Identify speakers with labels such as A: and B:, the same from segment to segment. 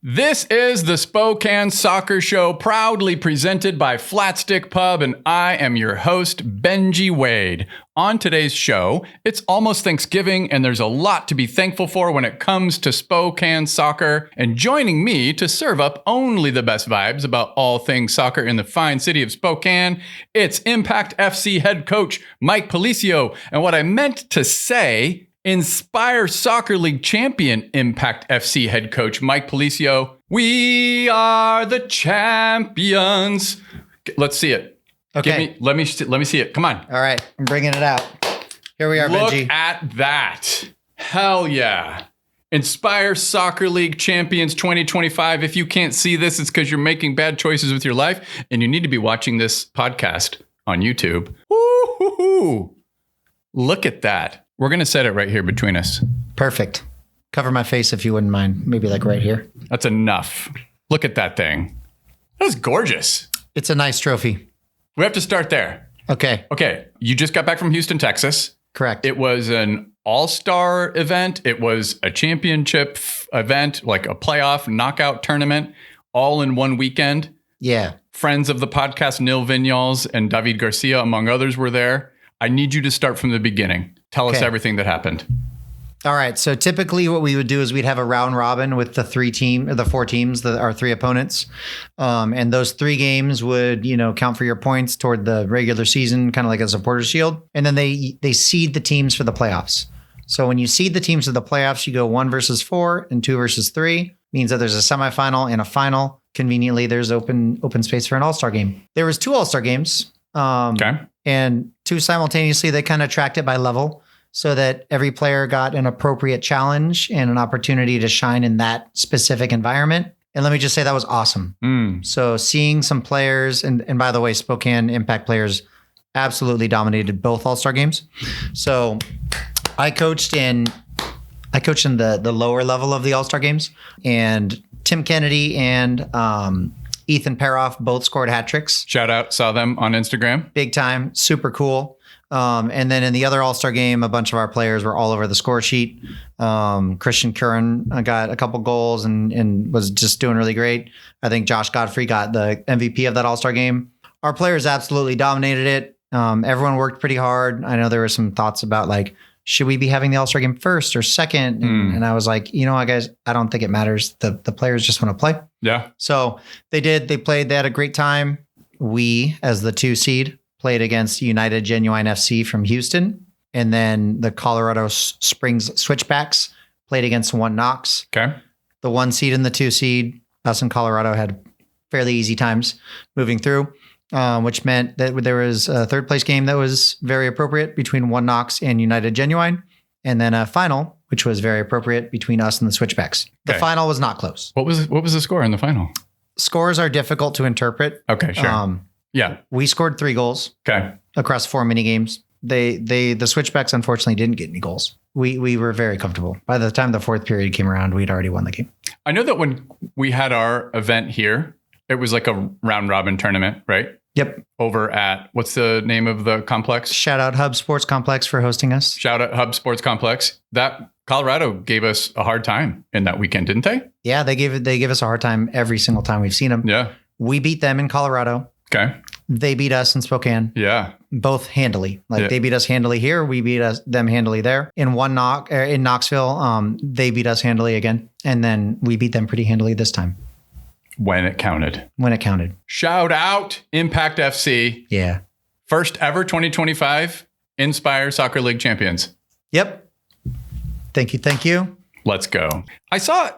A: This is the Spokane Soccer Show, proudly presented by Flatstick Pub, and I am your host, Benji Wade. On today's show, it's almost Thanksgiving, and there's a lot to be thankful for when it comes to Spokane soccer. And joining me to serve up only the best vibes about all things soccer in the fine city of Spokane, it's Impact FC head coach Mike Pellicio. And what I meant to say, Inspire Soccer League champion Impact FC head coach Mike Pellicio. We are the champions. Let's see it.
B: Okay.
A: Let me see it. Come on.
B: All right. I'm bringing it out. Here we are, Benji.
A: Look at that. Hell yeah. Inspire Soccer League champions 2025. If you can't see this, it's because you're making bad choices with your life and you need to be watching this podcast on YouTube. Woo-hoo-hoo. Look at that. We're going to set it right here between us.
B: Perfect. Cover my face if you wouldn't mind. Maybe like right here.
A: That's enough. Look at that thing. That's gorgeous.
B: It's a nice trophy.
A: We have to start there.
B: Okay.
A: You just got back from Houston, Texas.
B: Correct.
A: It was an all-star event. It was a championship event, like a playoff knockout tournament, all in one weekend.
B: Yeah.
A: Friends of the podcast, Nil Vinyals and David Garcia, among others, were there. I need you to start from the beginning. Tell us everything that happened.
B: All right. So typically what we would do is we'd have a round robin with the four teams, our three opponents. And those three games would, count for your points toward the regular season, kind of like a supporter shield. And then they seed the teams for the playoffs. So when you seed the teams to the playoffs, you go 1 versus 4 and 2 versus 3. Means that there's a semifinal and a final. Conveniently, there's open space for an all-star game. There was 2 all-star games. And 2 simultaneously, they kind of tracked it by level so that every player got an appropriate challenge and an opportunity to shine in that specific environment. And let me just say that was awesome. So seeing some players, and by the way, Spokane Impact players absolutely dominated both All-Star games. So I coached in the lower level of the All-Star games, and Tim Kennedy and Ethan Paroff both scored hat tricks.
A: Shout out. Saw them on Instagram.
B: Big time. Super cool. And then in the other All-Star game, a bunch of our players were all over the score sheet. Christian Curran got a couple goals and was just doing really great. I think Josh Godfrey got the MVP of that All-Star game. Our players absolutely dominated it. Everyone worked pretty hard. I know there were some thoughts about should we be having the All-Star game first or second? And I was like, you know what, guys, I don't think it matters. The players just want to play.
A: Yeah.
B: So they did. They played. They had a great time. We, as the 2 seed, played against United Genuine FC from Houston. And then the Colorado Springs Switchbacks played against Knox.
A: Okay.
B: The 1 seed and the 2 seed, us in Colorado, had fairly easy times moving through. Which meant that there was a 3rd place game that was very appropriate between Knox and United Genuine, and then a final, which was very appropriate between us and the Switchbacks. The final was not close.
A: What was the score in the final?
B: Scores are difficult to interpret.
A: Okay, sure.
B: We scored 3 goals.
A: Okay.
B: Across 4 mini games. The Switchbacks unfortunately didn't get any goals. We were very comfortable. By the time the 4th period came around, we'd already won the game.
A: I know that when we had our event here, it was like a round robin tournament, right?
B: Yep.
A: Over at, what's the name of the complex?
B: Shout out Hub Sports Complex for hosting us.
A: Shout out Hub Sports Complex. That Colorado gave us a hard time in that weekend, didn't they?
B: Yeah, they give us a hard time every single time we've seen them.
A: Yeah.
B: We beat them in Colorado.
A: Okay.
B: They beat us in Spokane.
A: Yeah.
B: Both handily. They beat us handily here. We beat them handily there. In Knoxville, they beat us handily again. And then we beat them pretty handily this time.
A: When it counted. Shout out Impact FC.
B: Yeah.
A: First ever 2025 Inspire Soccer League champions.
B: Yep. Thank you.
A: Let's go. I saw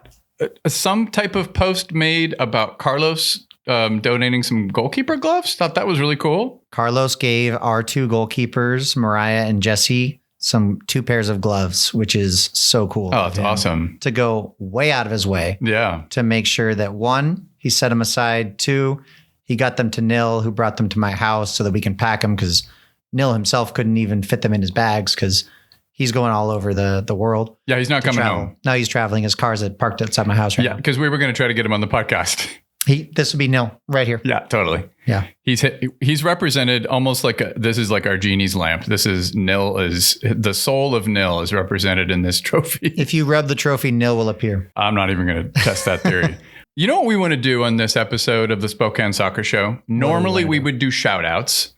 A: some type of post made about Carlos donating some goalkeeper gloves. Thought that was really cool.
B: Carlos gave our 2 goalkeepers, Mariah and Jesse, 2 pairs of gloves, which is so cool.
A: Oh, that's awesome.
B: To go way out of his way.
A: Yeah.
B: To make sure that 1, he set them aside. 2, he got them to Nil, who brought them to my house so that we can pack them, because Nil himself couldn't even fit them in his bags because he's going all over the world.
A: Yeah, he's not coming home.
B: No, he's traveling. His car's parked outside my house right now.
A: Yeah, because we were going to try to get him on the podcast.
B: This would be Nil right here.
A: Yeah, totally.
B: Yeah.
A: He's represented almost like this is like our genie's lamp. This is Nil, is the soul of Nil is represented in this trophy.
B: If you rub the trophy, Nil will appear.
A: I'm not even going to test that theory. You know what we want to do on this episode of the Spokane Soccer Show? Normally we would do shout outs,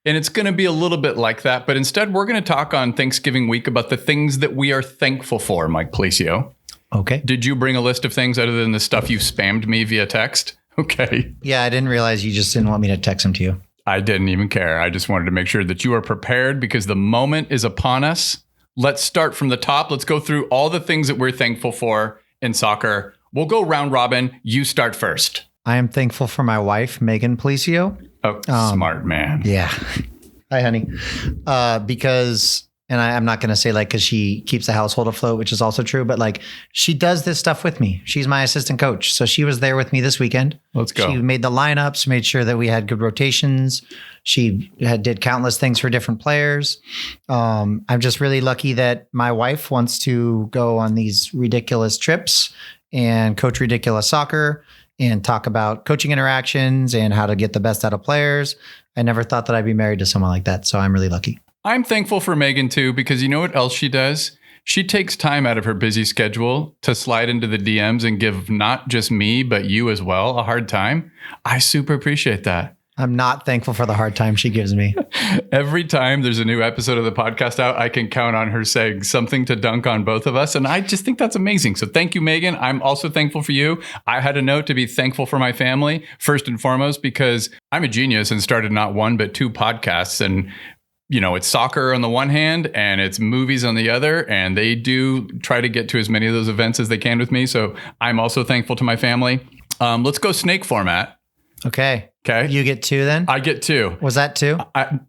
A: and it's going to be a little bit like that. But instead, we're going to talk on Thanksgiving week about the things that we are thankful for, Mike Pellicio.
B: Okay.
A: Did you bring a list of things other than the stuff you spammed me via text? Okay.
B: Yeah, I didn't realize you just didn't want me to text them to you.
A: I didn't even care. I just wanted to make sure that you are prepared because the moment is upon us. Let's start from the top. Let's go through all the things that we're thankful for in soccer. We'll go round robin. You start first.
B: I am thankful for my wife, Megan Pellicio.
A: Oh, smart man.
B: Yeah. Hi, honey. Because, and I'm not going to say like, because she keeps the household afloat, which is also true, but like she does this stuff with me. She's my assistant coach. So she was there with me this weekend.
A: Let's go.
B: She made the lineups, made sure that we had good rotations. She did countless things for different players. I'm just really lucky that my wife wants to go on these ridiculous trips and coach ridiculous soccer and talk about coaching interactions and how to get the best out of players. I never thought that I'd be married to someone like that. So I'm really lucky.
A: I'm thankful for Megan too, because you know what else she does? She takes time out of her busy schedule to slide into the DMs and give not just me, but you as well a hard time. I super appreciate that.
B: I'm not thankful for the hard time she gives me.
A: Every time there's a new episode of the podcast out, I can count on her saying something to dunk on both of us. And I just think that's amazing. So thank you, Megan. I'm also thankful for you. I had a note to be thankful for my family, first and foremost, because I'm a genius and started not one, but two podcasts. And you know, it's soccer on the one hand and it's movies on the other. And they do try to get to as many of those events as they can with me. So I'm also thankful to my family. Let's go snake format.
B: Okay.
A: Okay.
B: You get two then?
A: I get two.
B: Was that two?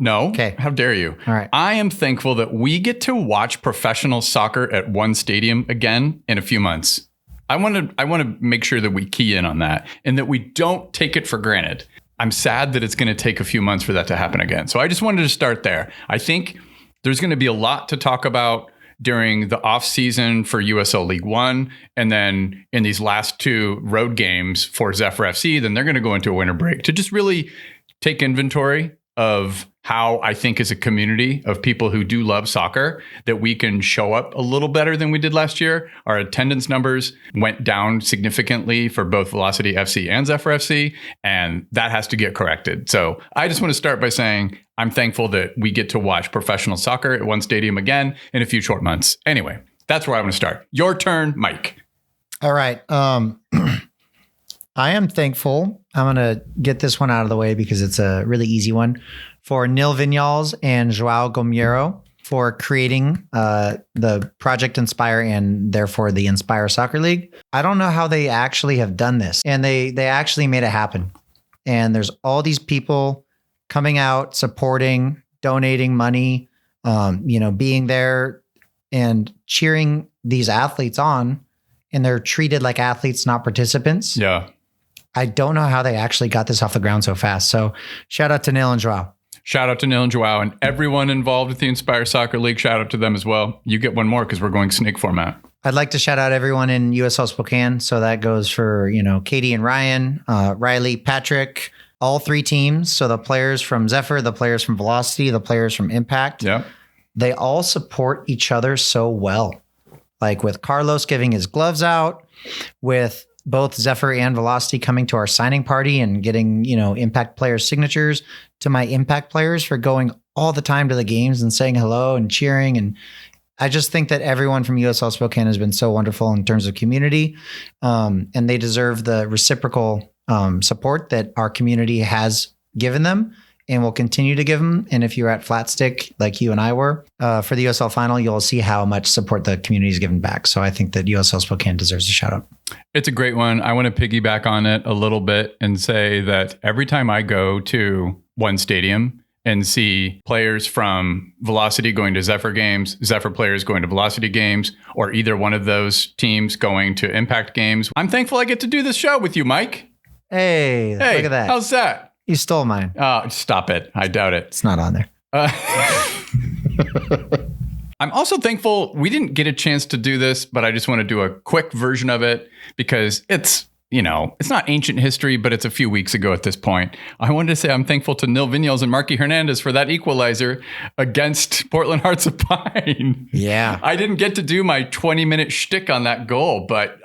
A: No.
B: Okay.
A: How dare you?
B: All right.
A: I am thankful that we get to watch professional soccer at one stadium again in a few months. I want to make sure that we key in on that and that we don't take it for granted. I'm sad that it's going to take a few months for that to happen again. So I just wanted to start there. I think there's going to be a lot to talk about during the off season for USL League One. And then in these last two road games for Zephyr FC, then they're going to go into a winter break to just really take inventory of how I think as a community of people who do love soccer, that we can show up a little better than we did last year. Our attendance numbers went down significantly for both Velocity FC and Zephyr FC, and that has to get corrected. So I just want to start by saying I'm thankful that we get to watch professional soccer at one stadium again in a few short months. Anyway, that's where I want to start. Your turn, Mike.
B: All right. I am thankful. I'm going to get this one out of the way because it's a really easy one. For Nil Vinyals and Joao Gomero for creating the Project Inspire and therefore the Inspire Soccer League. I don't know how they actually have done this, and they actually made it happen. And there's all these people coming out, supporting, donating money, being there and cheering these athletes on, and they're treated like athletes, not participants.
A: Yeah.
B: I don't know how they actually got this off the ground so fast. So shout out to Nil and Joao.
A: Shout out to Nil and Joao and everyone involved with the Inspire Soccer League. Shout out to them as well. You get one more because we're going snake format.
B: I'd like to shout out everyone in USL Spokane. So that goes for, Katie and Ryan, Riley, Patrick, all three teams. So the players from Zephyr, the players from Velocity, the players from Impact.
A: Yeah.
B: They all support each other so well. Like with Carlos giving his gloves out, with both Zephyr and Velocity coming to our signing party and getting, Impact players' signatures, to my Impact players for going all the time to the games and saying hello and cheering. And I just think that everyone from USL Spokane has been so wonderful in terms of community. And they deserve the reciprocal support that our community has given them and will continue to give them. And if you're at Flat Stick, like you and I were, for the USL final, you'll see how much support the community is given back. So I think that USL Spokane deserves a shout out.
A: It's a great one. I want to piggyback on it a little bit and say that every time I go to one stadium and see players from Velocity going to Zephyr games, Zephyr players going to Velocity games, or either one of those teams going to Impact games, I'm thankful I get to do this show with you, Mike.
B: Hey, look at that.
A: How's that?
B: You stole mine.
A: Oh, stop it. I doubt it.
B: It's not on there.
A: I'm also thankful we didn't get a chance to do this, but I just want to do a quick version of it because it's it's not ancient history, but it's a few weeks ago at this point. I wanted to say I'm thankful to Nil Vinyals and Marky Hernandez for that equalizer against Portland Hearts of Pine.
B: Yeah.
A: I didn't get to do my 20-minute shtick on that goal, but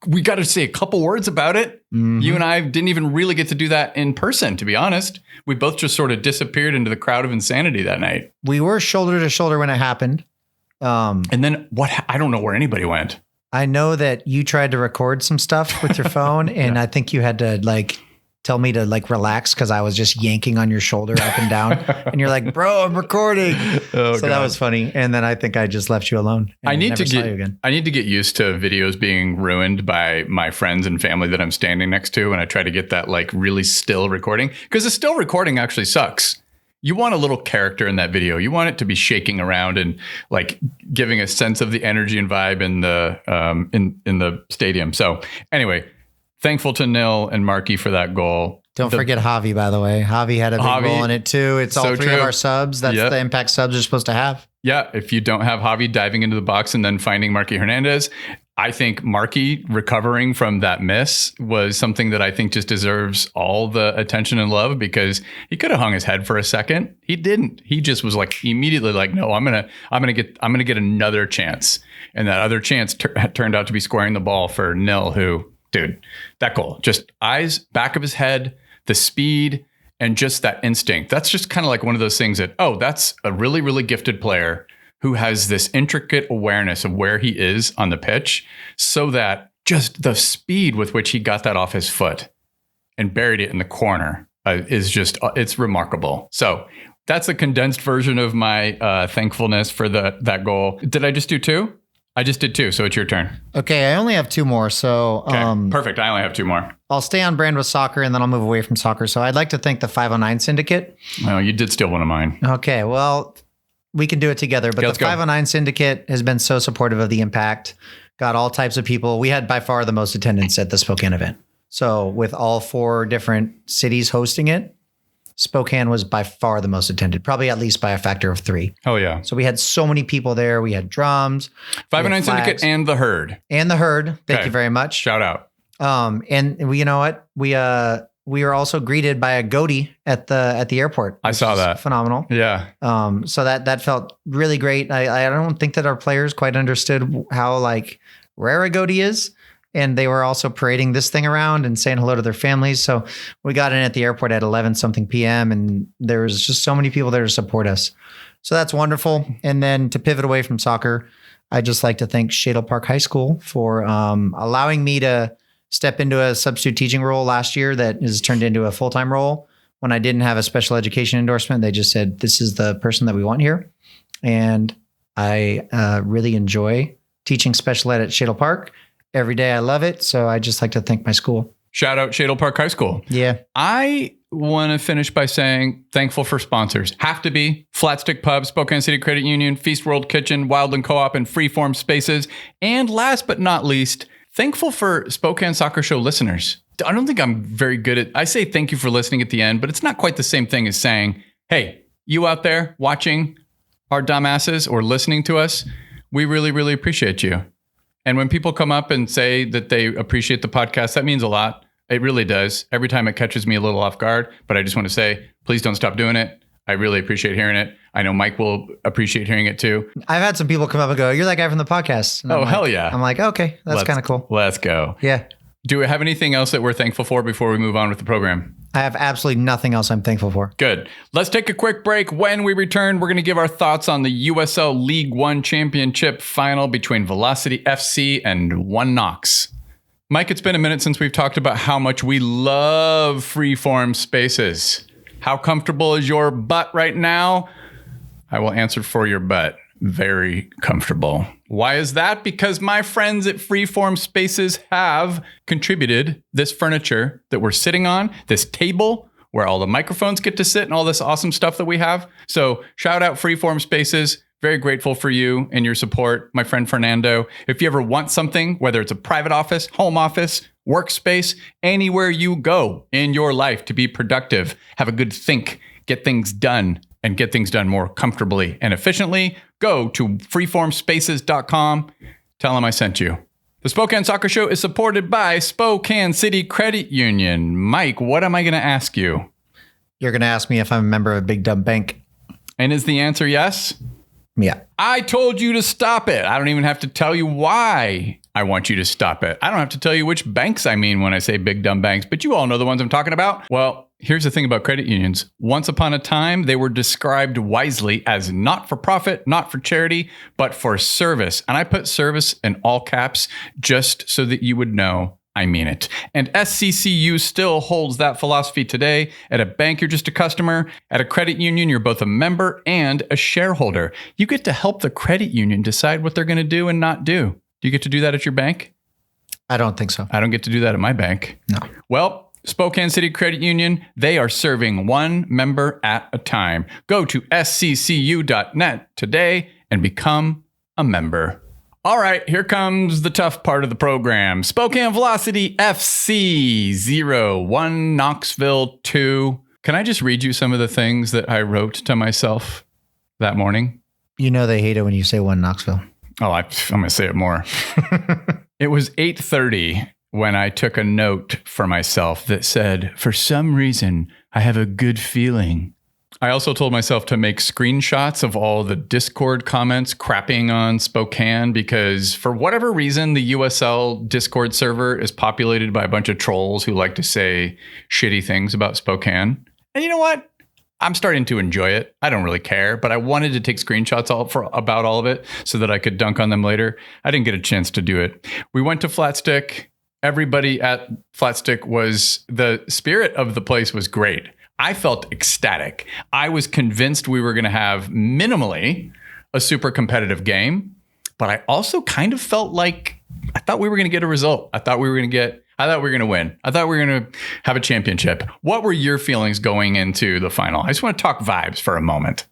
A: we got to say a couple words about it. Mm-hmm. You and I didn't even really get to do that in person, to be honest. We both just sort of disappeared into the crowd of insanity that night.
B: We were shoulder to shoulder when it happened.
A: And then I don't know where anybody went.
B: I know that you tried to record some stuff with your phone, and I think you had to tell me to relax because I was just yanking on your shoulder up and down. And you're like, bro, I'm recording. So that was funny. And then I think I just left you alone.
A: I need to get used to videos being ruined by my friends and family that I'm standing next to when I try to get that really still recording, because the still recording actually sucks. You want a little character in that video. You want it to be shaking around and giving a sense of the energy and vibe in the stadium. So anyway, thankful to Nil and Marky for that goal.
B: Don't forget Javi, by the way. Javi had a big role in it too. It's all three of our subs. That's the impact subs are supposed to have. Yeah.
A: If you don't have Javi diving into the box and then finding Marky Hernandez, I think Marky recovering from that miss was something that I think just deserves all the attention and love, because he could have hung his head for a second. He didn't. He just was immediately no, I'm gonna get another chance, and that other chance turned out to be scoring the ball for Nil. Who, dude, that goal, just eyes, back of his head, the speed, and just that instinct. That's just kind of one of those things that, that's a really, really gifted player who has this intricate awareness of where he is on the pitch, so that just the speed with which he got that off his foot and buried it in the corner it's remarkable. So that's a condensed version of my thankfulness for that goal. Did I just do two? I just did two, so it's your turn.
B: Okay, I only have two more, so...
A: Okay, perfect. I only have two more.
B: I'll stay on brand with soccer, and then I'll move away from soccer. So I'd like to thank the 509 Syndicate.
A: Oh, you did steal one of mine.
B: Okay, well... We can do it together, but the 509 Syndicate has been so supportive of the impact. Got all types of people. We had by far the most attendance at the Spokane event. So with all 4 different cities hosting it, Spokane was by far the most attended, probably at least by a factor of 3.
A: Oh, yeah.
B: So we had so many people there. We had drums.
A: 509 Syndicate and the Herd.
B: And the Herd. Thank you very much.
A: Shout out.
B: And you know what? We were also greeted by a goatee at the airport.
A: I saw that.
B: Phenomenal.
A: Yeah.
B: So that felt really great. I don't think that our players quite understood how rare a goatee is. And they were also parading this thing around and saying hello to their families. So we got in at the airport at 11-something p.m. and there was just so many people there to support us. So that's wonderful. And then to pivot away from soccer, I'd just like to thank Shadle Park High School for allowing me to step into a substitute teaching role last year that is turned into a full-time role. When I didn't have a special education endorsement, they just said, this is the person that we want here. And I really enjoy teaching special ed at Shadle Park. Every day I love it. So I just like to thank my school.
A: Shout out Shadle Park High School.
B: Yeah.
A: I want to finish by saying thankful for sponsors. Have to be Flatstick Pub, Spokane City Credit Union, Feast World Kitchen, Wildland Co-op, and Freeform Spaces. And last but not least, thankful for Spokane Soccer Show listeners. I don't think I'm very good at... I say thank you for listening at the end, but it's not quite the same thing as saying, hey, you out there watching our dumbasses or listening to us, we really, really appreciate you. And when people come up and say that they appreciate the podcast, that means a lot. It really does. Every time it catches me a little off guard, but I just want to say, please don't stop doing it. I really appreciate hearing it. I know Mike will appreciate hearing it too.
B: I've had some people come up and go, you're that guy from the podcast. And
A: hell yeah.
B: I'm like, okay, that's kind of cool.
A: Let's go.
B: Yeah.
A: Do we have anything else that we're thankful for before we move on with the program?
B: I have absolutely nothing else I'm thankful for.
A: Good. Let's take a quick break. When we return, we're going to give our thoughts on the USL League One Championship final between Velocity FC and One Knox. Mike, it's been a minute since we've talked about how much we love freeform spaces. How comfortable is your butt right now? I will answer for your butt. Very comfortable. Why is that? Because my friends at Freeform Spaces have contributed this furniture that we're sitting on, this table where all the microphones get to sit and all this awesome stuff that we have. So shout out Freeform Spaces. Very grateful for you and your support, my friend Fernando. If you ever want something, whether it's a private office, home office, workspace, anywhere you go in your life to be productive, have a good think, get things done, and get things done more comfortably and efficiently, go to freeformspaces.com. Tell them I sent you. The Spokane Soccer Show is supported by Spokane City Credit Union. Mike, what am I going to ask you?
B: You're going to ask me if I'm a member of a big dumb bank.
A: And is the answer yes?
B: Yeah.
A: I told you to stop it. I don't even have to tell you why I want you to stop it. I don't have to tell you which banks I mean when I say big dumb banks, but you all know the ones I'm talking about. Well, here's the thing about credit unions. Once upon a time, they were described wisely as not for profit, not for charity, but for service. And I put service in all caps just so that you would know I mean it. And SCCU still holds that philosophy today. At a bank, you're just a customer. At a credit union, you're both a member and a shareholder. You get to help the credit union decide what they're going to do and not do. Do you get to do that at your bank?
B: I don't think so.
A: I don't get to do that at my bank.
B: No.
A: Well, Spokane City Credit Union, they are serving one member at a time. Go to sccu.net today and become a member. All right, here comes the tough part of the program. Spokane Velocity FC 01 Knoxville 2. Can I just read you some of the things that I wrote to myself that morning?
B: You know they hate it when you say one Knoxville.
A: Oh, I'm going to say it more. It was 8:30 when I took a note for myself that said, for some reason, I have a good feeling. I also told myself to make screenshots of all the Discord comments crapping on Spokane because for whatever reason, the USL Discord server is populated by a bunch of trolls who like to say shitty things about Spokane. And you know what? I'm starting to enjoy it. I don't really care, but I wanted to take screenshots about all of it so that I could dunk on them later. I didn't get a chance to do it. We went to Flatstick. Everybody at Flatstick the spirit of the place was great. I felt ecstatic. I was convinced we were going to have minimally a super competitive game, but I also kind of felt like I thought we were going to get a result. I thought we were going to win. I thought we were going to have a championship. What were your feelings going into the final? I just want to talk vibes for a moment.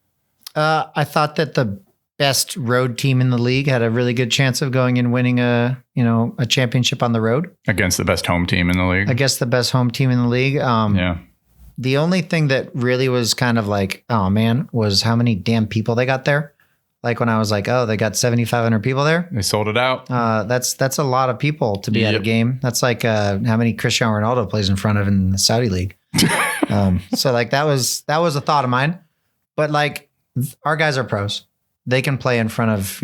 B: I thought that the best road team in the league had a really good chance of going and winning a championship on the road
A: Against the best home team in the league.
B: I guess the best home team in the league.
A: Yeah.
B: The only thing that really was kind of like, oh man, was how many damn people they got there. Like when I was like, oh, they got 7,500 people there.
A: They sold it out.
B: That's a lot of people to be at a game. That's like how many Cristiano Ronaldo plays in front of in the Saudi league. So like that was a thought of mine. But like our guys are pros. They can play in front of,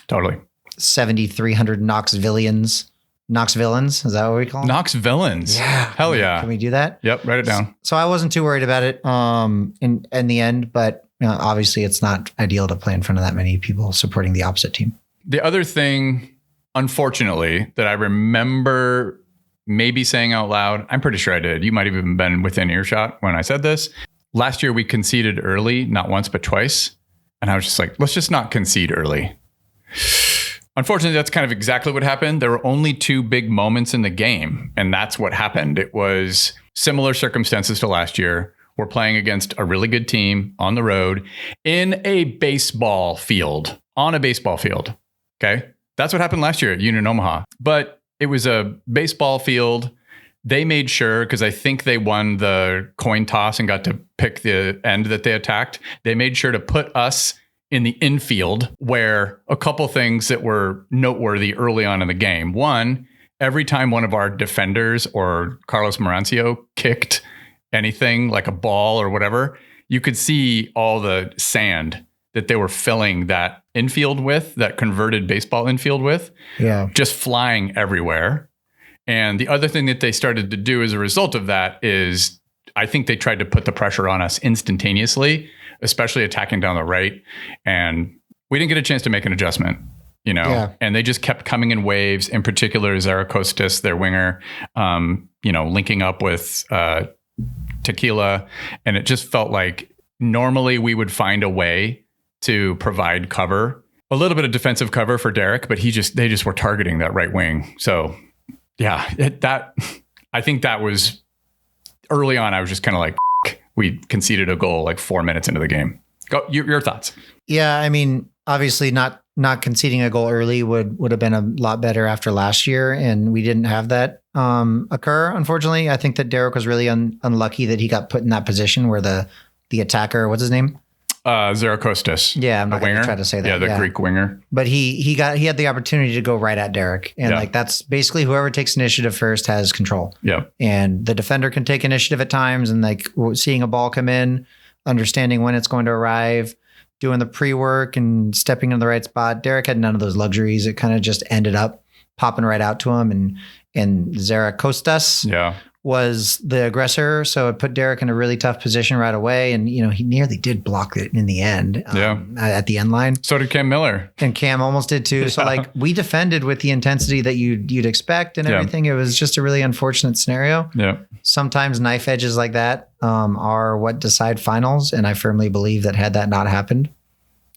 A: Totally.
B: 7,300 Knox villains. Is that what we call them?
A: Knox villains.
B: Yeah.
A: Hell yeah.
B: Can we do that?
A: Yep. Write it down.
B: So I wasn't too worried about it in the end, but obviously it's not ideal to play in front of that many people supporting the opposite team.
A: The other thing, unfortunately, that I remember maybe saying out loud, I'm pretty sure I did. You might have even been within earshot when I said this. Last year we conceded early, not once, but twice. And I was just like, let's just not concede early. Unfortunately, that's kind of exactly what happened. There were only two big moments in the game, and that's what happened. It was similar circumstances to last year. We're playing against a really good team on the road in a baseball field, on a baseball field. Okay? That's what happened last year at Union Omaha. But it was a baseball field. They made sure, because I think they won the coin toss and got to pick the end that they attacked. They made sure to put us in the infield, where a couple things that were noteworthy early on in the game. One, every time one of our defenders or Carlos Marancio kicked anything like a ball or whatever, you could see all the sand that they were filling that infield with, that converted baseball infield with, just flying everywhere. And the other thing that they started to do as a result of that is I think they tried to put the pressure on us instantaneously, especially attacking down the right. And we didn't get a chance to make an adjustment, and they just kept coming in waves, in particular, Zarakostas, their winger, linking up with Tequila. And it just felt like normally we would find a way to provide cover, a little bit of defensive cover for Derek, but they just were targeting that right wing. So yeah, I think that was early on. I was just kind of like, we conceded a goal like 4 minutes into the game. Go, your thoughts.
B: Yeah, I mean, obviously not conceding a goal early would have been a lot better after last year, and we didn't have that occur, unfortunately. I think that Derek was really unlucky that he got put in that position where the attacker, what's his name?
A: Zarakostas.
B: Yeah, I'm not
A: the
B: going to
A: winger.
B: try to say that.
A: Yeah, the Greek winger.
B: But he had the opportunity to go right at Derek. And like that's basically whoever takes initiative first has control.
A: Yeah.
B: And the defender can take initiative at times, and like seeing a ball come in, understanding when it's going to arrive, doing the pre-work and stepping in the right spot. Derek had none of those luxuries. It kind of just ended up popping right out to him. And Zarakostas was the aggressor. So it put Derek in a really tough position right away. And, you know, he nearly did block it in the end at the end line.
A: So did Cam Miller.
B: And Cam almost did too. So like we defended with the intensity that you'd expect and everything. It was just a really unfortunate scenario.
A: Yeah.
B: Sometimes knife edges like that are what decide finals. And I firmly believe that had that not happened,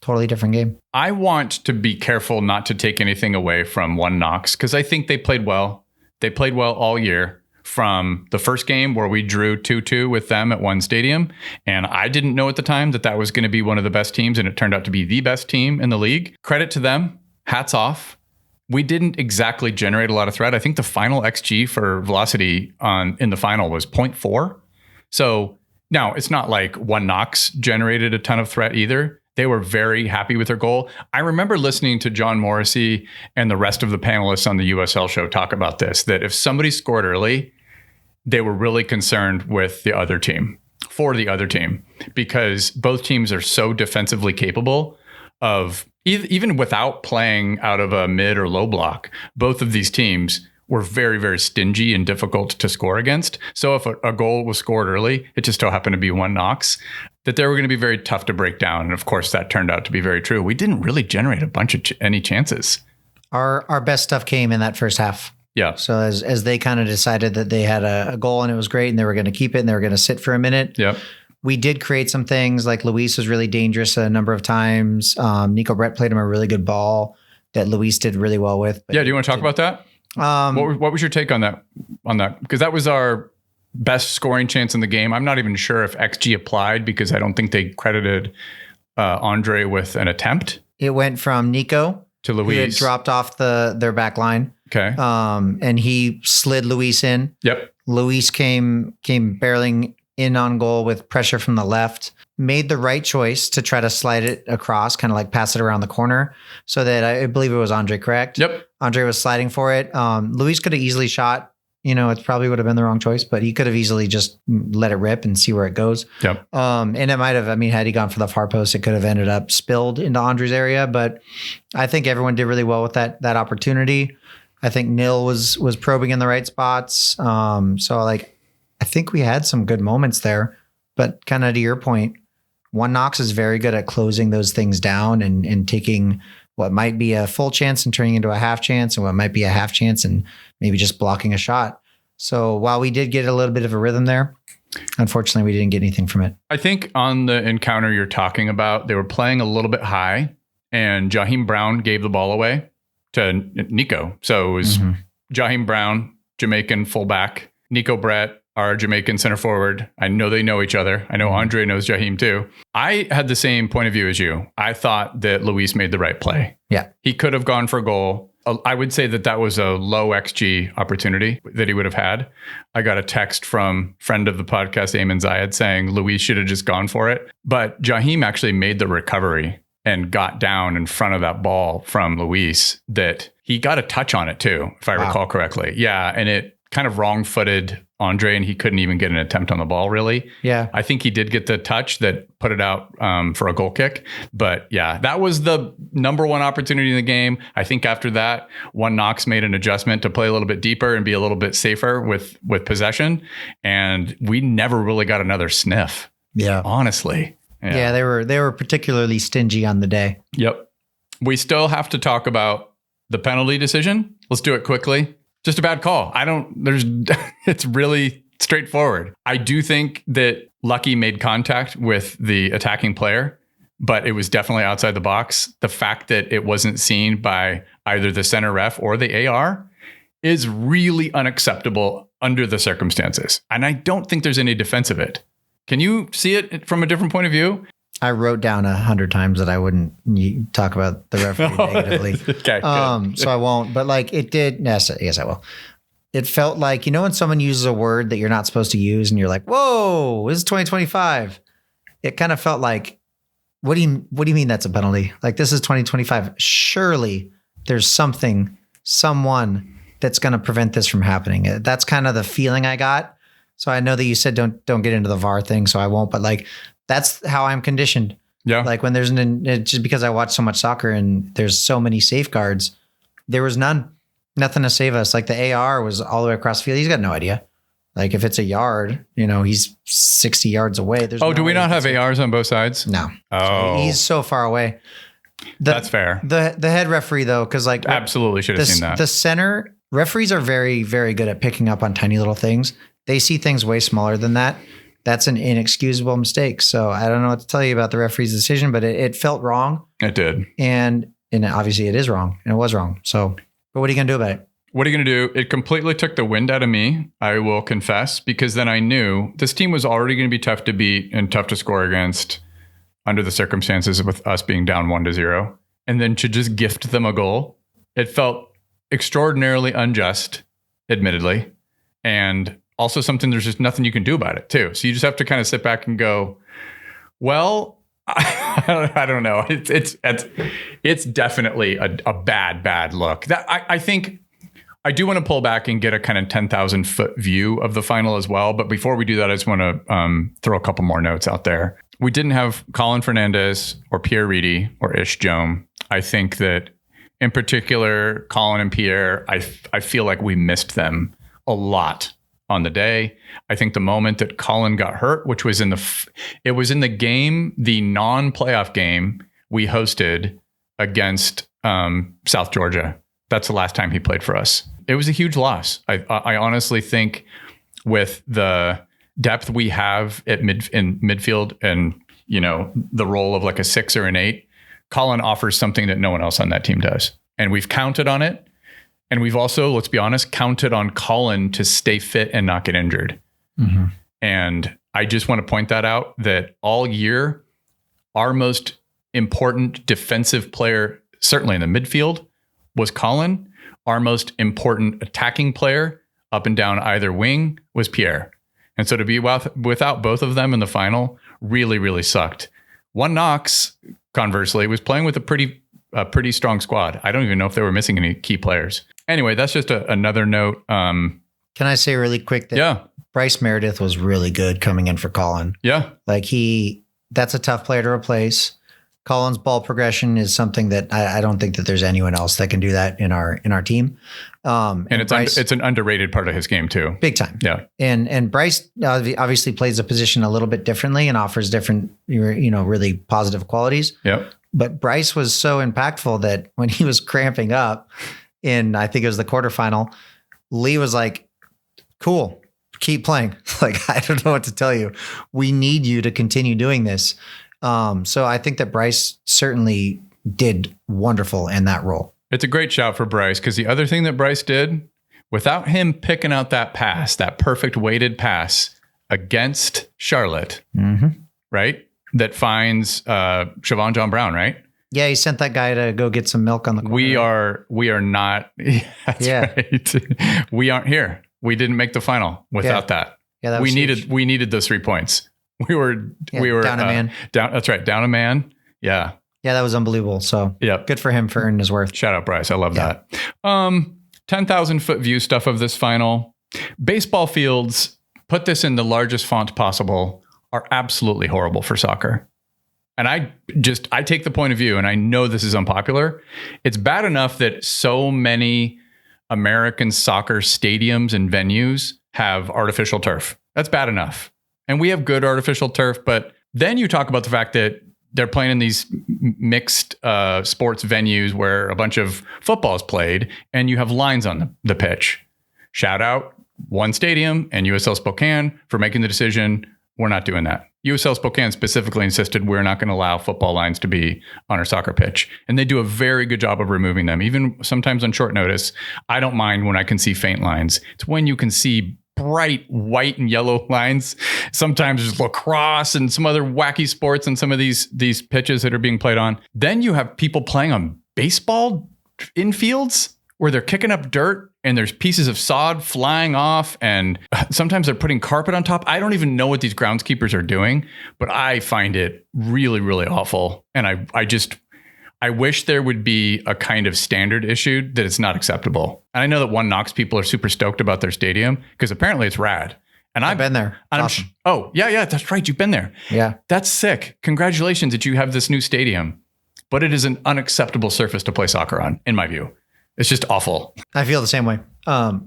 B: totally different game.
A: I want to be careful not to take anything away from one Knox because I think they played well. They played well all year. From the first game where we drew 2-2 with them at one stadium. And I didn't know at the time that was going to be one of the best teams. And it turned out to be the best team in the league. Credit to them. Hats off. We didn't exactly generate a lot of threat. I think the final XG for velocity in the final was 0.4. So now it's not like one Knox generated a ton of threat either. They were very happy with their goal. I remember listening to John Morrissey and the rest of the panelists on the USL show talk about this, that if somebody scored early, they were really concerned with the other team, because both teams are so defensively capable of, even without playing out of a mid or low block, both of these teams were very, very stingy and difficult to score against. So if a goal was scored early, it just so happened to be one Knox, that they were going to be very tough to break down. And of course, that turned out to be very true. We didn't really generate a bunch of any chances.
B: Our best stuff came in that first half.
A: Yeah.
B: So as they kind of decided that they had a goal and it was great and they were going to keep it and they were going to sit for a minute.
A: Yeah.
B: We did create some things, like Luis was really dangerous a number of times. Nico Brett played him a really good ball that Luis did really well with.
A: Yeah. Do you want to talk about that? What was your take on that? Because that was our best scoring chance in the game. I'm not even sure if XG applied because I don't think they credited Andre with an attempt.
B: It went from Nico
A: to Luis.
B: Who had dropped off their back line.
A: Okay.
B: And he slid Luis in.
A: Yep.
B: Luis came barreling in on goal with pressure from the left, made the right choice to try to slide it across, kind of like pass it around the corner, so that I believe it was Andre, correct?
A: Yep.
B: Andre was sliding for it. Luis could have easily shot. You know, it probably would have been the wrong choice, but he could have easily just let it rip and see where it goes.
A: Yep.
B: And it might have, had he gone for the far post, it could have ended up spilled into Andre's area. But I think everyone did really well with that opportunity. I think Nil was probing in the right spots. I think we had some good moments there, but kind of to your point, one Knox is very good at closing those things down and taking what might be a full chance and turning into a half chance, and what might be a half chance and maybe just blocking a shot. So while we did get a little bit of a rhythm there, unfortunately, we didn't get anything from it.
A: I think on the encounter you're talking about, they were playing a little bit high, and Jaheim Brown gave the ball away to Nico. So it was Jaheim Brown, Jamaican fullback, Nico Brett, our Jamaican center forward. I know they know each other. I know Andre knows Jaheim too. I had the same point of view as you. I thought that Luis made the right play.
B: Yeah.
A: He could have gone for a goal. I would say that was a low XG opportunity that he would have had. I got a text from friend of the podcast, Eamon Zayed, saying Luis should have just gone for it. But Jaheim actually made the recovery and got down in front of that ball from Luis, that he got a touch on it too, if I recall correctly. Yeah. And it kind of wrong-footed Andre, and he couldn't even get an attempt on the ball, really.
B: Yeah.
A: I think he did get the touch that put it out for a goal kick. But yeah, that was the number one opportunity in the game. I think after that, one Knox made an adjustment to play a little bit deeper and be a little bit safer with possession. And we never really got another sniff.
B: Yeah.
A: Honestly.
B: Yeah, they were particularly stingy on the day.
A: Yep. We still have to talk about the penalty decision. Let's do it quickly. Just a bad call. It's really straightforward. I do think that Lucky made contact with the attacking player, but it was definitely outside the box. The fact that it wasn't seen by either the center ref or the AR is really unacceptable under the circumstances. And I don't think there's any defense of it. Can you see it from a different point of view?
B: I wrote down 100 times that I wouldn't talk about the referee negatively.
A: Okay,
B: so I won't. But like it did. Yes, I will. It felt like, when someone uses a word that you're not supposed to use and you're like, whoa, this is 2025. It kind of felt like what do you mean that's a penalty? Like, this is 2025. Surely there's someone that's going to prevent this from happening. That's kind of the feeling I got. So I know that you said don't get into the VAR thing, so I won't. But like, that's how I'm conditioned. Yeah. Like when there's just because I watch so much soccer and there's so many safeguards, there was nothing to save us. Like the AR was all the way across the field. He's got no idea. Like if it's a yard, he's 60 yards away.
A: Do we not have ARs on both sides?
B: No. Oh, he's so far away.
A: That's fair.
B: The head referee though, because like
A: absolutely should have seen that.
B: The center referees are very, very good at picking up on tiny little things. They see things way smaller than that. That's an inexcusable mistake. So I don't know what to tell you about the referee's decision, but it felt wrong.
A: It did.
B: And obviously it is wrong, and it was wrong. So, but what are you going to do about it?
A: What are you going to do? It completely took the wind out of me, I will confess, because then I knew this team was already going to be tough to beat and tough to score against under the circumstances with us being down 1-0. And then to just gift them a goal, it felt extraordinarily unjust, admittedly. And also something there's just nothing you can do about it too. So you just have to kind of sit back and go, well, I don't know. It's definitely a bad look. That I think I do want to pull back and get a kind of 10,000 foot view of the final as well. But before we do that, I just want to throw a couple more notes out there. We didn't have Colin Fernandez or Pierre Reedy or Ish Jome. I think that in particular, Colin and Pierre, I feel like we missed them a lot on the day. I think the moment that Colin got hurt, which was it was in the game, the non-playoff game we hosted against South Georgia. That's the last time he played for us. It was a huge loss. I honestly think with the depth we have in midfield and, the role of like a 6 or an 8, Colin offers something that no one else on that team does. And we've counted on it. And we've also, let's be honest, counted on Colin to stay fit and not get injured. Mm-hmm. And I just want to point that out, that all year, our most important defensive player, certainly in the midfield, was Colin. Our most important attacking player up and down either wing was Pierre. And so to be without both of them in the final really, really sucked. One Knox, conversely, was playing with a pretty strong squad. I don't even know if they were missing any key players. Anyway, that's just another note.
B: Can I say really quick that Bryce Meredith was really good coming in for Colin? Yeah. Like that's a tough player to replace. Colin's ball progression is something that I don't think that there's anyone else that can do that in our team. And
A: it's an underrated part of his game too.
B: Big time. Yeah. And Bryce obviously plays the position a little bit differently and offers different, really positive qualities. Yep. But Bryce was so impactful that when he was cramping up in, I think it was the quarterfinal, Lee was like, cool, keep playing. Like, I don't know what to tell you. We need you to continue doing this. So I think that Bryce certainly did wonderful in that role.
A: It's a great shout for Bryce, because the other thing that Bryce did, without him picking out that pass, that perfect weighted pass against Charlotte, right? That finds Siobhan John Brown, right?
B: Yeah, he sent that guy to go get some milk on the corner.
A: We are not. That's right. We aren't here. We didn't make the final without that. Yeah, that was we needed those 3 points. We were down a man. That's right, down a man. Yeah.
B: Yeah, that was unbelievable. So good for him for earning his worth.
A: Shout out Bryce. I love that. 10,000 foot view stuff of this final. Baseball fields, put this in the largest font possible, are absolutely horrible for soccer. And I take the point of view, and I know this is unpopular. It's bad enough that so many American soccer stadiums and venues have artificial turf. That's bad enough. And we have good artificial turf, but then you talk about the fact that they're playing in these mixed sports venues where a bunch of football is played, and you have lines on the pitch. Shout out One Stadium and USL Spokane for making the decision, we're not doing that. USL Spokane specifically insisted we're not going to allow football lines to be on our soccer pitch. And they do a very good job of removing them, even sometimes on short notice. I don't mind when I can see faint lines. It's when you can see bright white and yellow lines. Sometimes there's lacrosse and some other wacky sports and some of these pitches that are being played on. Then you have people playing on baseball infields where they're kicking up dirt and there's pieces of sod flying off, and sometimes they're putting carpet on top. I don't even know what these groundskeepers are doing, but I find it really, really awful. And I wish there would be a kind of standard issued that it's not acceptable. And I know that Knox people are super stoked about their stadium because apparently it's rad. And
B: I've been there.
A: Awesome. Oh, yeah, that's right. You've been there.
B: Yeah.
A: That's sick. Congratulations that you have this new stadium. But it is an unacceptable surface to play soccer on, in my view. It's just awful.
B: I feel the same way.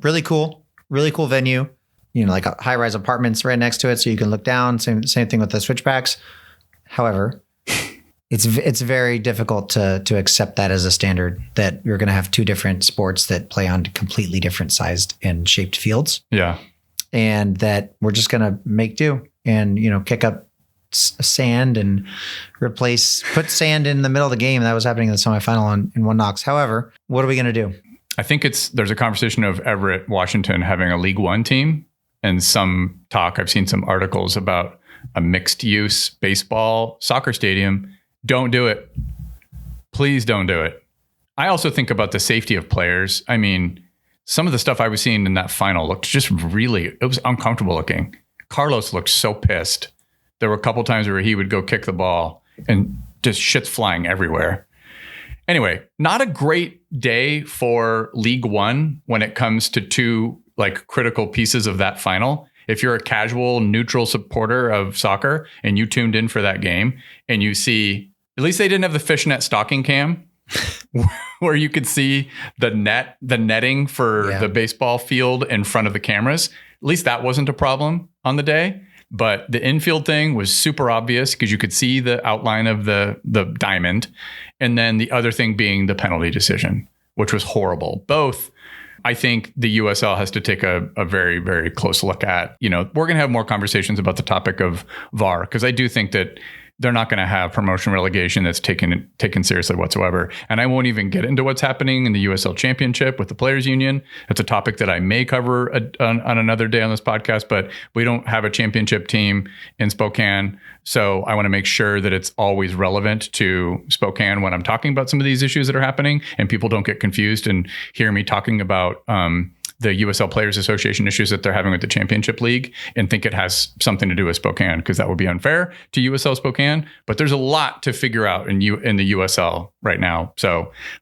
B: Really cool venue. Like high-rise apartments right next to it, so you can look down. Same thing with the switchbacks. However, it's very difficult to accept that as a standard, that you're going to have two different sports that play on completely different sized and shaped fields.
A: Yeah.
B: And that we're just going to make do and, kick up sand and put sand in the middle of the game. That was happening in the semifinal in Knox. However, what are we going to do?
A: I think there's a conversation of Everett, Washington having a League One team, and some talk. I've seen some articles about a mixed use baseball soccer stadium. Don't do it. Please don't do it. I also think about the safety of players. I mean, some of the stuff I was seeing in that final looked just it was uncomfortable looking. Carlos looked so pissed. There were a couple times where he would go kick the ball and just shit's flying everywhere. Anyway, not a great day for League One when it comes to two critical pieces of that final. If you're a casual, neutral supporter of soccer and you tuned in for that game and you see, at least they didn't have the fishnet stocking cam where you could see the netting for the baseball field in front of the cameras. At least that wasn't a problem on the day. But the infield thing was super obvious because you could see the outline of the diamond. And then the other thing being the penalty decision, which was horrible. Both, I think the USL has to take a very, very close look at. We're going to have more conversations about the topic of VAR, because I do think that they're not going to have promotion relegation that's taken seriously whatsoever. And I won't even get into what's happening in the USL Championship with the Players Union. It's a topic that I may cover on another day on this podcast, but we don't have a championship team in Spokane. So I want to make sure that it's always relevant to Spokane when I'm talking about some of these issues that are happening, and people don't get confused and hear me talking about the USL Players Association issues that they're having with the Championship League and think it has something to do with Spokane, because that would be unfair to USL Spokane. But there's a lot to figure out in the USL right now.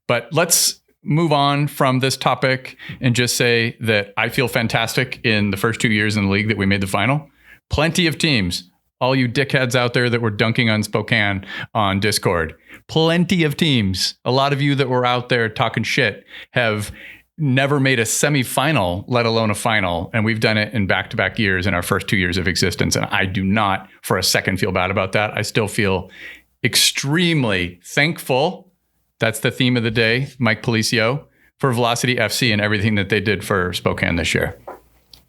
A: But let's move on from this topic and just say that I feel fantastic in the first 2 years in the league that we made the final. Plenty of teams. All you dickheads out there that were dunking on Spokane on Discord. Plenty of teams. A lot of you that were out there talking shit have never made a semifinal, let alone a final. And we've done it in back-to-back years in our first 2 years of existence. And I do not for a second feel bad about that. I still feel extremely thankful. That's the theme of the day, Mike Pellicio, for Velocity FC and everything that they did for Spokane this year.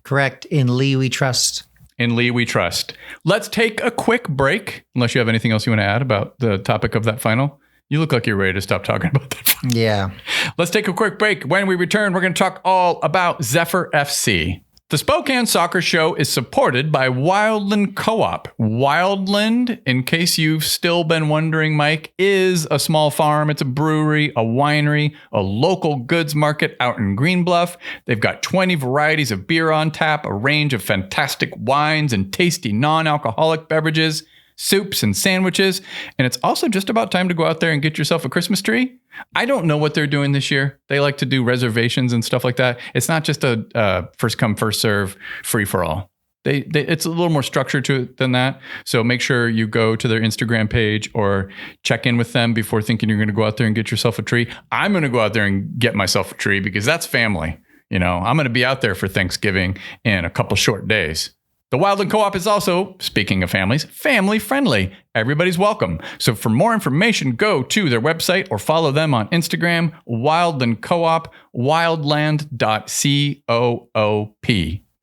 B: Correct. In Lee, we trust.
A: In Lee, we trust. Let's take a quick break, unless you have anything else you want to add about the topic of that final. You look like you're ready to stop talking about that.
B: Yeah.
A: Let's take a quick break. When we return, we're going to talk all about Zephyr FC. The Spokane Soccer Show is supported by Wildland Co-op. Wildland, in case you've still been wondering, Mike, is a small farm. It's a brewery, a winery, a local goods market out in Green Bluff. They've got 20 varieties of beer on tap, a range of fantastic wines and tasty non-alcoholic beverages, soups and sandwiches. And it's also just about time to go out there and get yourself a Christmas tree. I don't know what they're doing this year. They like to do reservations and stuff like that. It's not just a first come, first serve, free for all. It's a little more structure to it than that. So make sure you go to their Instagram page or check in with them before thinking you're going to go out there and get yourself a tree. I'm going to go out there and get myself a tree because that's family. I'm going to be out there for Thanksgiving in a couple short days. The Wildland Co-op is also, speaking of families, family friendly. Everybody's welcome. So for more information, go to their website or follow them on Instagram, Wildland Co-op, wildland.coop.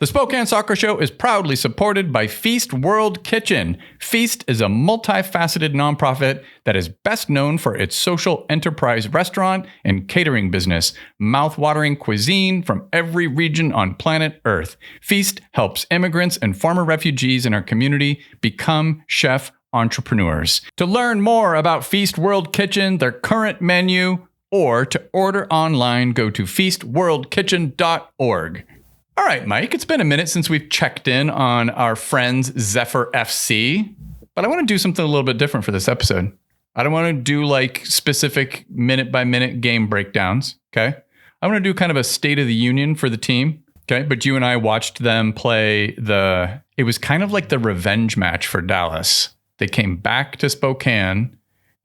A: The Spokane Soccer Show is proudly supported by Feast World Kitchen. Feast is a multifaceted nonprofit that is best known for its social enterprise restaurant and catering business, mouth-watering cuisine from every region on planet Earth. Feast helps immigrants and former refugees in our community become chef entrepreneurs. To learn more about Feast World Kitchen, their current menu, or to order online, go to feastworldkitchen.org. All right, Mike, it's been a minute since we've checked in on our friends Zephyr FC, but I want to do something a little bit different for this episode. I don't want to do like specific minute by minute game breakdowns. Okay. I want to do kind of a state of the union for the team. Okay. But you and I watched them play it was kind of like the revenge match for Dallas. They came back to Spokane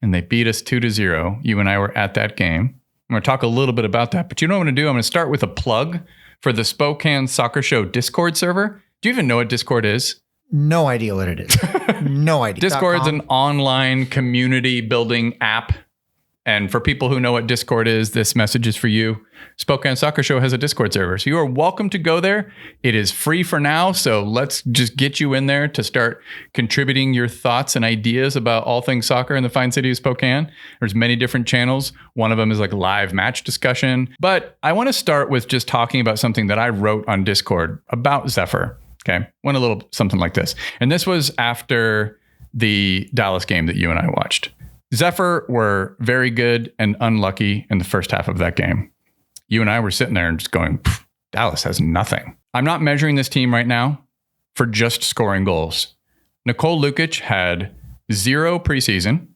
A: and they beat us 2-0. You and I were at that game. I'm going to talk a little bit about that, but you know what I'm going to do? I'm going to start with a plug for the Spokane Soccer Show Discord server. Do you even know what Discord is?
B: No idea what it is. No idea.
A: Discord's an online community building app. And for people who know what Discord is, this message is for you. Spokane Soccer Show has a Discord server. So you are welcome to go there. It is free for now. So let's just get you in there to start contributing your thoughts and ideas about all things soccer in the fine city of Spokane. There's many different channels. One of them is like live match discussion. But I want to start with just talking about something that I wrote on Discord about Zephyr. Okay. Went a little something like this. And this was after the Dallas game that you and I watched. Zephyr were very good and unlucky in the first half of that game. You and I were sitting there and just going, Dallas has nothing. I'm not measuring this team right now for just scoring goals. Nicole Lukic had 0 preseason.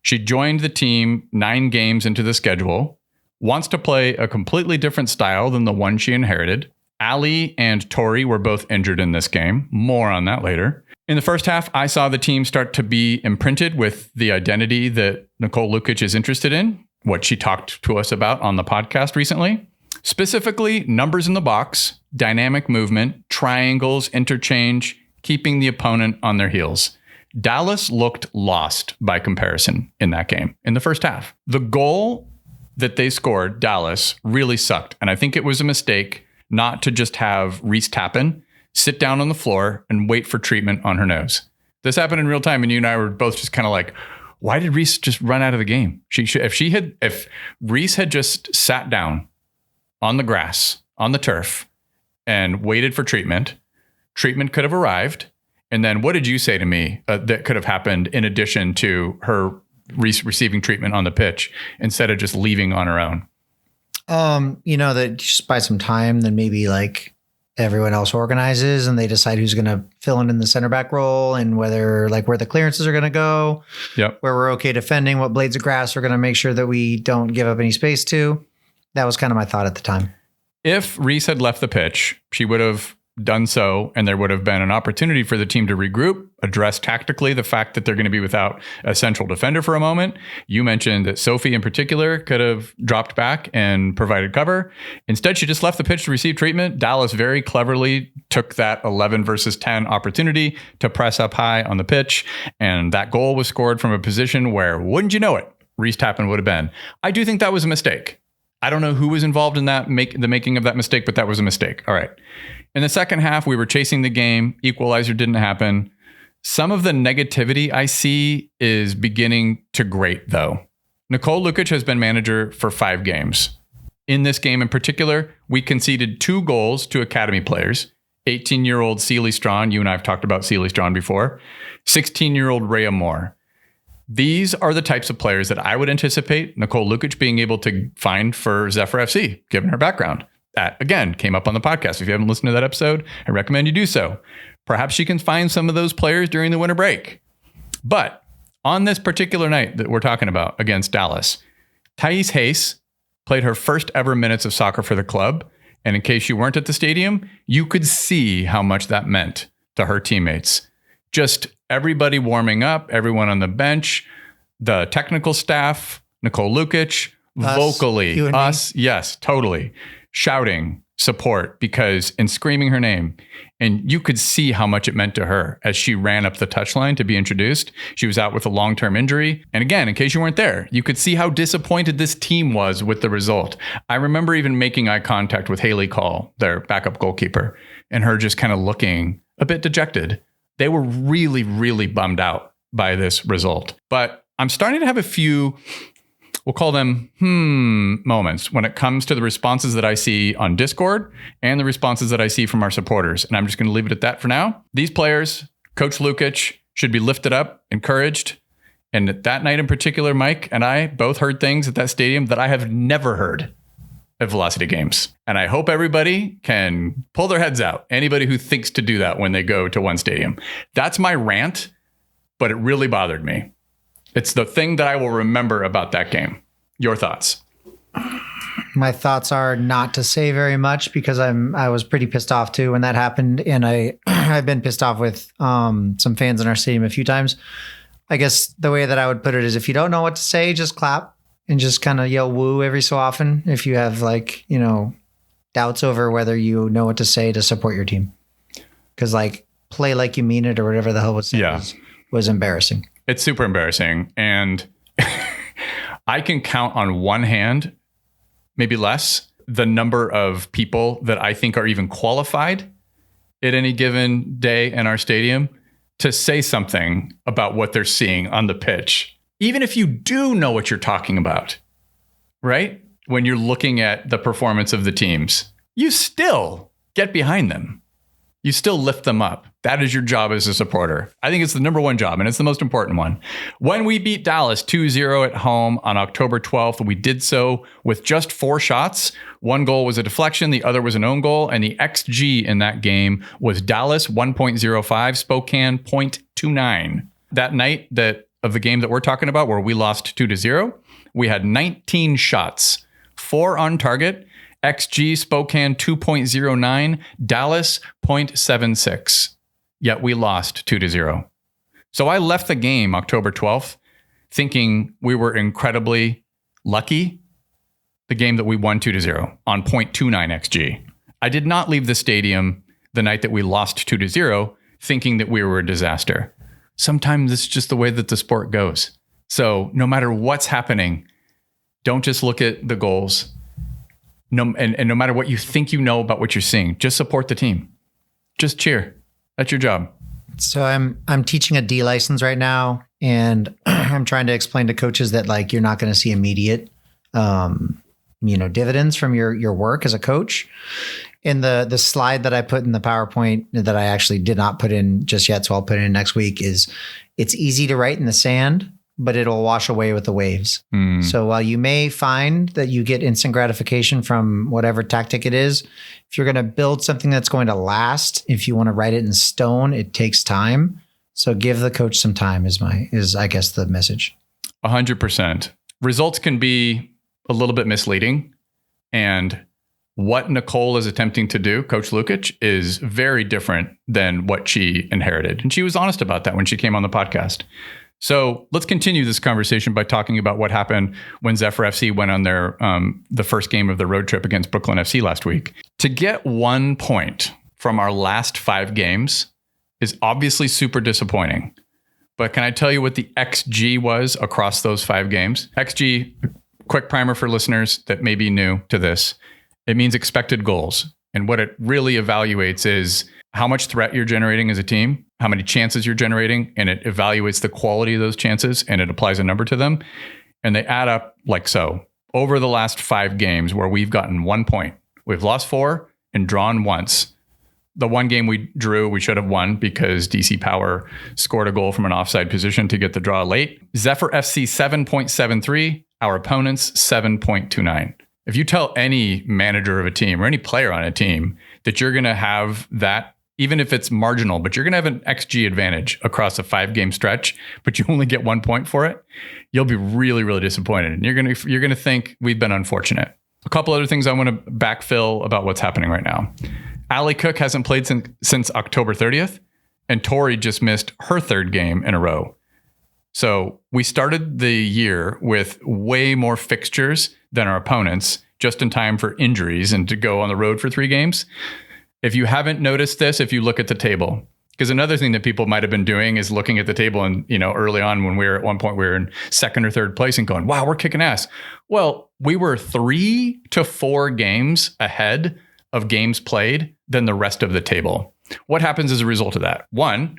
A: She joined the team 9 games into the schedule, wants to play a completely different style than the one she inherited. Ali and Tori were both injured in this game. More on that later. In the first half, I saw the team start to be imprinted with the identity that Nicole Lukic is interested in, what she talked to us about on the podcast recently. Specifically, numbers in the box, dynamic movement, triangles, interchange, keeping the opponent on their heels. Dallas looked lost by comparison in that game in the first half. The goal that they scored, Dallas, really sucked. And I think it was a mistake not to just have Reese Tappen sit down on the floor and wait for treatment on her nose. This happened in real time, and you and I were both just kind of like, why did Reese just run out of the game? If Reese had just sat down on the grass, on the turf, and waited for treatment could have arrived. And then what did you say to me that could have happened in addition to her receiving treatment on the pitch instead of just leaving on her own?
B: That just by some time, then maybe like everyone else organizes and they decide who's going to fill in the center back role and where the clearances are going to go.
A: Yep.
B: Where we're okay defending, what blades of grass are going to make sure that we don't give up any space to. That was kind of my thought at the time.
A: If Reese had left the pitch, she would have done so, and there would have been an opportunity for the team to regroup, address tactically the fact that they're going to be without a central defender for a moment. You mentioned that Sophie in particular could have dropped back and provided cover. Instead, she just left the pitch to receive treatment. Dallas very cleverly took that 11 versus 10 opportunity to press up high on the pitch, and that goal was scored from a position where, wouldn't you know it, Reese Tappen would have been. I do think that was a mistake. I don't know who was involved in the making of that mistake, but that was a mistake. All right. In the second half, we were chasing the game. Equalizer didn't happen. Some of the negativity I see is beginning to grate, though. Nicole Lukic has been manager for 5 games. In this game in particular, we conceded 2 goals to academy players. 18-year-old Celie Strawn, you and I have talked about Celie Strawn before. 16-year-old Rhea Moore. These are the types of players that I would anticipate Nicole Lukic being able to find for Zephyr FC, given her background. That, again, came up on the podcast. If you haven't listened to that episode, I recommend you do so. Perhaps she can find some of those players during the winter break. But on this particular night that we're talking about against Dallas, Thais Hayes played her first ever minutes of soccer for the club. And in case you weren't at the stadium, you could see how much that meant to her teammates. Just everybody warming up, everyone on the bench, the technical staff, Nicole Lukic, vocally, us, yes, totally, shouting support and screaming her name. And you could see how much it meant to her as she ran up the touchline to be introduced. She was out with a long-term injury. And again, in case you weren't there, you could see how disappointed this team was with the result. I remember even making eye contact with Haley Call, their backup goalkeeper, and her just kind of looking a bit dejected. They were really, really bummed out by this result. But I'm starting to have a few, we'll call them moments when it comes to the responses that I see on Discord and the responses that I see from our supporters. And I'm just going to leave it at that for now. These players, Coach Lukic, should be lifted up, encouraged, And that night in particular, Mike and I both heard things at that stadium that I have never heard at Velocity games. And I hope everybody can pull their heads out. Anybody who thinks to do that when they go to one stadium. That's my rant, but it really bothered me. It's the thing that I will remember about that game. Your thoughts?
B: My thoughts are not to say very much because I was pretty pissed off too when that happened. And I've been pissed off with some fans in our stadium a few times. I guess the way that I would put it is if you don't know what to say, just clap and just kind of yell woo every so often. If you have doubts over whether you know what to say to support your team. Because play like you mean it or whatever the hell was said was embarrassing.
A: It's super embarrassing. And I can count on one hand, maybe less, the number of people that I think are even qualified at any given day in our stadium to say something about what they're seeing on the pitch. Even if you do know what you're talking about, right? When you're looking at the performance of the teams, you still get behind them. You still lift them up. That is your job as a supporter. I think it's the number one job, and it's the most important one. When we beat Dallas 2-0 at home on October 12th, we did so with just 4 shots. One goal was a deflection, the other was an own goal, and the XG in that game was Dallas 1.05, Spokane 0.29. That night of the game that we're talking about, where we lost 2-0, we had 19 shots, 4 on target. XG Spokane 2.09, Dallas 0.76. Yet we lost 2-0. So I left the game October 12th thinking we were incredibly lucky. The game that we won 2-0 on 0.29 XG. I did not leave the stadium the night that we lost 2-0 thinking that we were a disaster. Sometimes it's just the way that the sport goes. So no matter what's happening, don't just look at the goals. No matter what you think you know about what you're seeing, just support the team. Just cheer. That's your job.
B: So I'm teaching a D license right now, and I'm trying to explain to coaches that you're not going to see immediate, dividends from your work as a coach. In the slide that I put in the PowerPoint that I actually did not put in just yet, so I'll put it in next week, is it's easy to write in the sand, but it'll wash away with the waves. So while you may find that you get instant gratification from whatever tactic it is, if you're going to build something that's going to last, if you want to write it in stone, it takes time. So give the coach some time is I guess the message.
A: 100%. Results can be a little bit misleading. And what Nicole is attempting to do, Coach Lukic, is very different than what she inherited. And she was honest about that when she came on the podcast. So let's continue this conversation by talking about what happened when Zephyr FC went on their the first game of the road trip against Brooklyn FC last week. To get 1 point from our last 5 games is obviously super disappointing. But can I tell you what the XG was across those 5 games? XG, quick primer for listeners that may be new to this. It means expected goals. And what it really evaluates is how much threat you're generating as a team, how many chances you're generating, and it evaluates the quality of those chances, and it applies a number to them. And they add up like so. Over the last 5 games where we've gotten 1 point, we've lost 4 and drawn once. The one game we drew, we should have won because DC Power scored a goal from an offside position to get the draw late. Zephyr FC 7.73, our opponents 7.29. If you tell any manager of a team or any player on a team that you're going to have that, even if it's marginal, but you're going to have an XG advantage across a 5-game stretch, but you only get 1 point for it, you'll be really, really disappointed. And you're going to think we've been unfortunate. A couple other things I want to backfill about what's happening right now. Allie Cook hasn't played since October 30th, and Tori just missed her 3rd game in a row. So we started the year with way more fixtures than our opponents, just in time for injuries and to go on the road for 3 games. If you haven't noticed this, if you look at the table, because another thing that people might have been doing is looking at the table and, early on when we were at one point, we were in 2nd or 3rd place and going, wow, we're kicking ass. Well, we were 3 to 4 games ahead of games played than the rest of the table. What happens as a result of that? 1,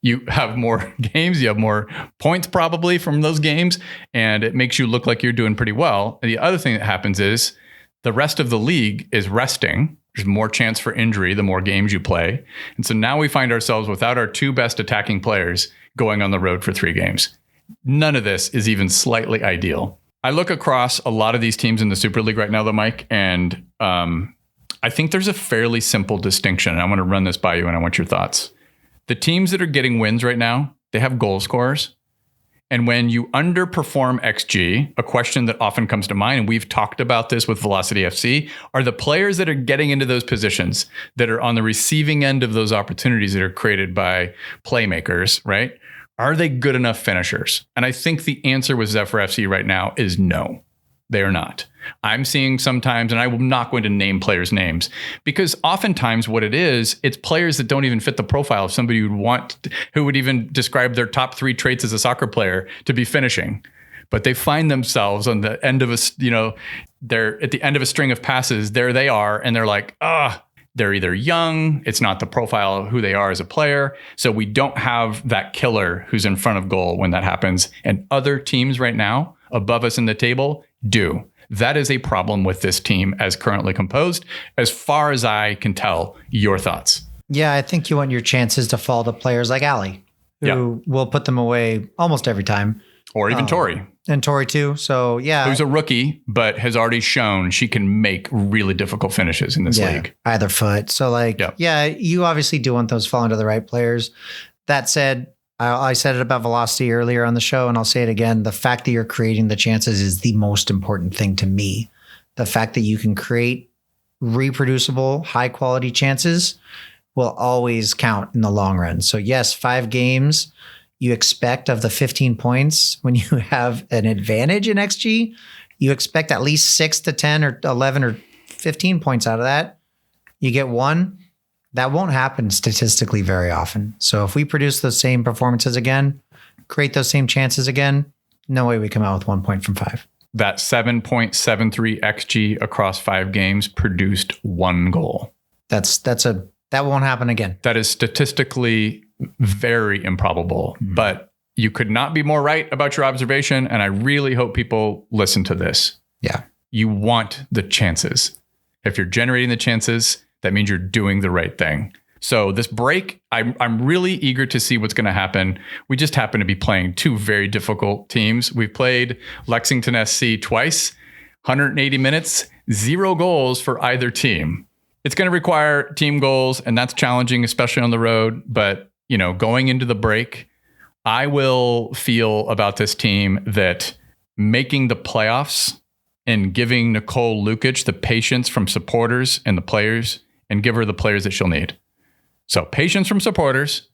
A: you have more games, you have more points probably from those games, and it makes you look like you're doing pretty well. And the other thing that happens is the rest of the league is resting. There's more chance for injury the more games you play. And so now we find ourselves without our 2 best attacking players going on the road for 3 games. none of this is even slightly ideal. I look across a lot of these teams in the Super League right now, though, Mike, and I think there's a fairly simple distinction. And I want to run this by you, and I want your thoughts. The teams that are getting wins right now, they have goal scorers. And when you underperform XG, a question that often comes to mind, and we've talked about this with Velocity FC, are the players that are getting into those positions that are on the receiving end of those opportunities that are created by playmakers, right? Are they good enough finishers? And I think the answer with Zephyr FC right now is no, they are not. I'm seeing sometimes, and I'm not going to name players' names, because oftentimes what it is, it's players that don't even fit the profile of somebody who would even describe their top 3 traits as a soccer player to be finishing. But they find themselves on the end of they're at the end of a string of passes. There they are, and they're like, they're either young, it's not the profile of who they are as a player. So we don't have that killer who's in front of goal when that happens. And other teams right now above us in the table do. That is a problem with this team as currently composed. As far as I can tell, your thoughts?
B: Yeah, I think you want your chances to fall to players like Ali, who will put them away almost every time.
A: Or even Tori.
B: And Tori too. So yeah.
A: Who's a rookie, but has already shown she can make really difficult finishes in this league.
B: Either foot. So you obviously do want those falling to the right players. That said, I said it about velocity earlier on the show, and I'll say it again. The fact that you're creating the chances is the most important thing to me. The fact that you can create reproducible, high quality chances will always count in the long run. So yes, 5 games you expect of the 15 points when you have an advantage in XG, you expect at least 6 to 10 or 11 or 15 points out of that. You get 1. That won't happen statistically very often. So if we produce those same performances again, create those same chances again, no way we come out with 1 point from 5.
A: That 7.73 XG across 5 games produced 1 goal.
B: That won't happen again.
A: That is statistically very improbable, but you could not be more right about your observation. And I really hope people listen to this.
B: Yeah.
A: You want the chances. If you're generating the chances, that means you're doing the right thing. So this break, I'm really eager to see what's going to happen. We just happen to be playing 2 very difficult teams. We've played Lexington SC twice, 180 minutes, 0 goals for either team. It's going to require team goals, and that's challenging, especially on the road. But, going into the break, I will feel about this team that making the playoffs and giving Nicole Lukic the patience from supporters and the players, and give her the players that she'll need. So patience from supporters,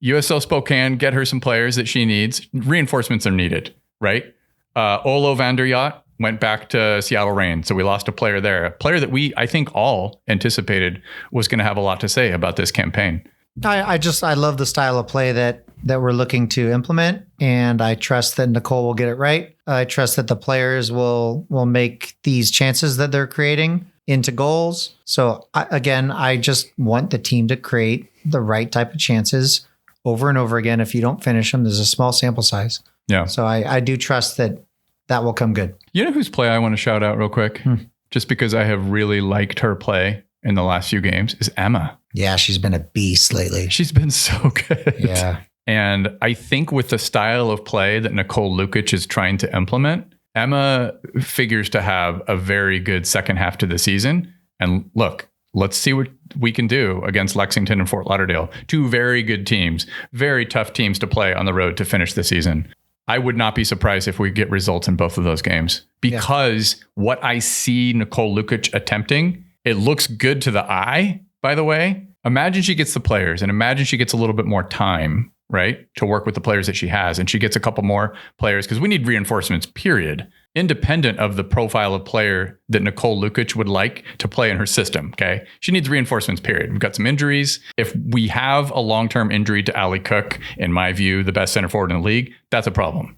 A: USL Spokane, get her some players that she needs. Reinforcements are needed, right? Olo Vanderyacht went back to Seattle Reign. So we lost a player there, a player that I think all anticipated was going to have a lot to say about this campaign.
B: I love the style of play that we're looking to implement. And I trust that Nicole will get it right. I trust that the players will make these chances that they're creating into goals. So I just want the team to create the right type of chances over and over again. If you don't finish them, there's a small sample size.
A: Yeah.
B: So I do trust that will come good.
A: You know whose play I want to shout out real quick? Just because I have really liked her play in the last few games is Emma.
B: Yeah, she's been a beast lately.
A: She's been so good.
B: Yeah.
A: And I think with the style of play that Nicole Lukic is trying to implement, Emma figures to have a very good second half to the season. And look, let's see what we can do against Lexington and Fort Lauderdale. 2 very good teams, very tough teams to play on the road to finish the season. I would not be surprised if we get results in both of those games, because what I see Nicole Lukic attempting, it looks good to the eye, by the way. Imagine she gets the players, and imagine she gets a little bit more time, right, to work with the players that she has. And she gets a couple more players, because we need reinforcements, period, independent of the profile of player that Nicole Lukic would like to play in her system. Okay. She needs reinforcements, period. We've got some injuries. If we have a long-term injury to Ali Cook, in my view, the best center forward in the league, that's a problem.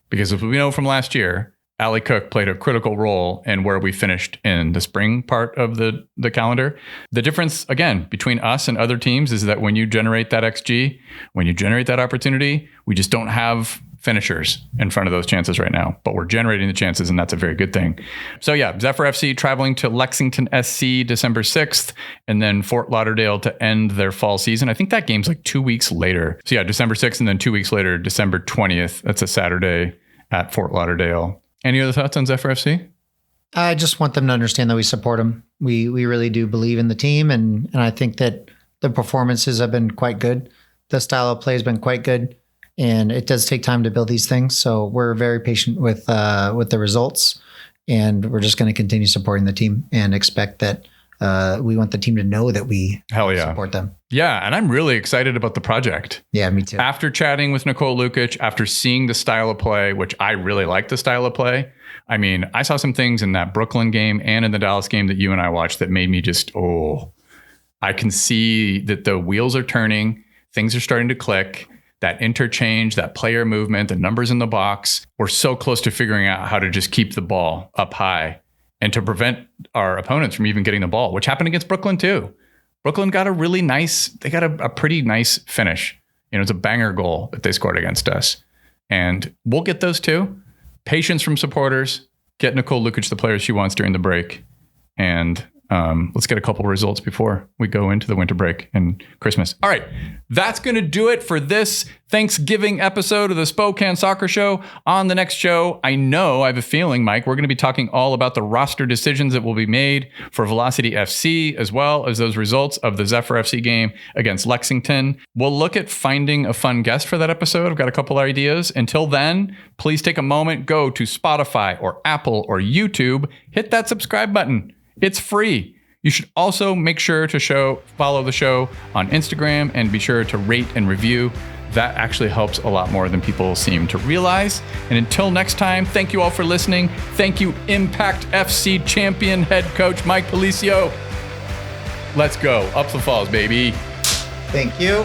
A: Because as we know from last year, Ali Cook played a critical role in where we finished in the spring part of the calendar. The difference, again, between us and other teams is that when you generate that XG, when you generate that opportunity, we just don't have finishers in front of those chances right now, but we're generating the chances, and that's a very good thing. So yeah, Zephyr FC traveling to Lexington SC December 6th, and then Fort Lauderdale to end their fall season. I think that game's like 2 weeks later. So yeah, December 6th, and then 2 weeks later, December 20th. That's a Saturday at Fort Lauderdale. Any other thoughts on Zephyr FC?
B: I just want them to understand that we support them. We really do believe in the team, and I think that the performances have been quite good. The style of play has been quite good. And it does take time to build these things. So we're very patient with the results. And we're just going to continue supporting the team and expect that we want the team to know that we support them.
A: Yeah. And I'm really excited about the project.
B: Yeah, me too.
A: After chatting with Nicole Lukic, after seeing the style of play, which I really like the style of play. I mean, I saw some things in that Brooklyn game and in the Dallas game that you and I watched that made me just, I can see that the wheels are turning. Things are starting to click. That interchange, that player movement, the numbers in the box, we're so close to figuring out how to just keep the ball up high and to prevent our opponents from even getting the ball, which happened against Brooklyn too. Brooklyn got a pretty nice finish. It's a banger goal that they scored against us. And we'll get those too. Patience from supporters, get Nicole Lukic the players she wants during the break. And let's get a couple results before we go into the winter break and Christmas. All right, that's going to do it for this Thanksgiving episode of the Spokane Soccer Show. On the next show, I have a feeling, Mike, we're going to be talking all about the roster decisions that will be made for Velocity FC, as well as those results of the Zephyr FC game against Lexington. We'll look at finding a fun guest for that episode. I've got a couple ideas. Until then, please take a moment, go to Spotify or Apple or YouTube, hit that subscribe button. It's free. You should also make sure to follow the show on Instagram and be sure to rate and review. That actually helps a lot more than people seem to realize. And until next time, thank you all for listening. Thank you, Impact FC champion head coach Mike Pellicio. Let's go. Up the falls, baby.
B: Thank you.